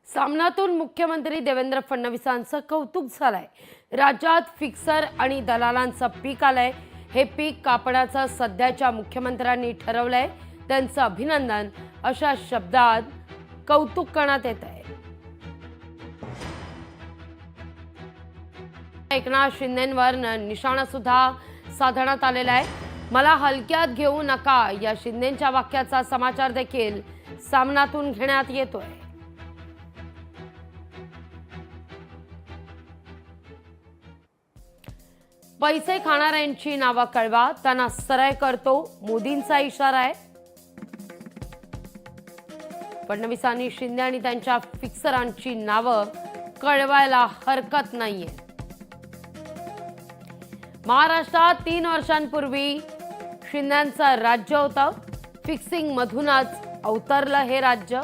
सामनातून मुख्यमंत्री देवेंद्र फडणवीसांचं कौतुक झालंय। राज्यात फिक्सर आणि दलालांचं पीक आलंय। हे पीक कापण्याचं सध्याच्या मुख्यमंत्र्यांनी ठरवलंय, त्यांचं अभिनंदन अशा शब्दात कौतुक करण्यात येत आहे। एकनाथ शिंदेंवर निशाणा सुद्धा साधण्यात आलेला आहे। मला हलक्यात घेऊ नका या शिंदेंच्या वाक्याचा समाचार देखील सामनातून घेण्यात येतोय। पैसे खाणाऱ्यांची नावं कळवा, त्यांना सरळ करतो, मोदींचा इशारा आहे। फडणवीसांनी शिंदे आणि त्यांच्या फिक्सरांची नावं कळवायला हरकत नाहीये। महाराष्ट्रात 3 वर्षांपूर्वी शिंदेंचं राज्य होतं। फिक्सिंग मधूनच अवतरलं हे राज्य।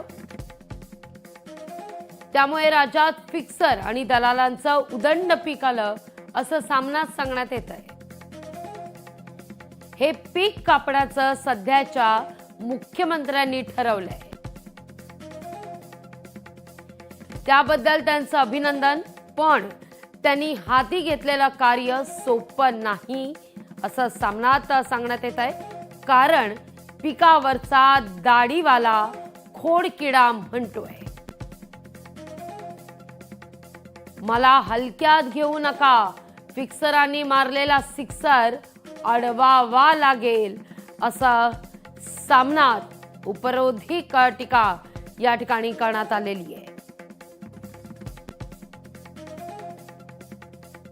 त्यामुळे राज्यात फिक्सर आणि दलालांचं उदंड पीक आलं असं सामनात सांगण्यात येत आहे। हे पीक कापण्याचं सध्याच्या मुख्यमंत्र्यांनी ठरवलंय, त्याबद्दल त्यांचं अभिनंदन। पण त्यांनी हाती घेतलेलं कार्य सोपं नाही असं सामनात सांगण्यात येत आहे। कारण पिकावरचा दाढीवाला खोडकिडा म्हणतोय, मला हलक्यात घेऊ नका, फिक्सरांनी मारलेला सिक्सर अडवावा लागेल असं सामनात उपरोधिक टीका या ठिकाणी करण्यात आलेली आहे।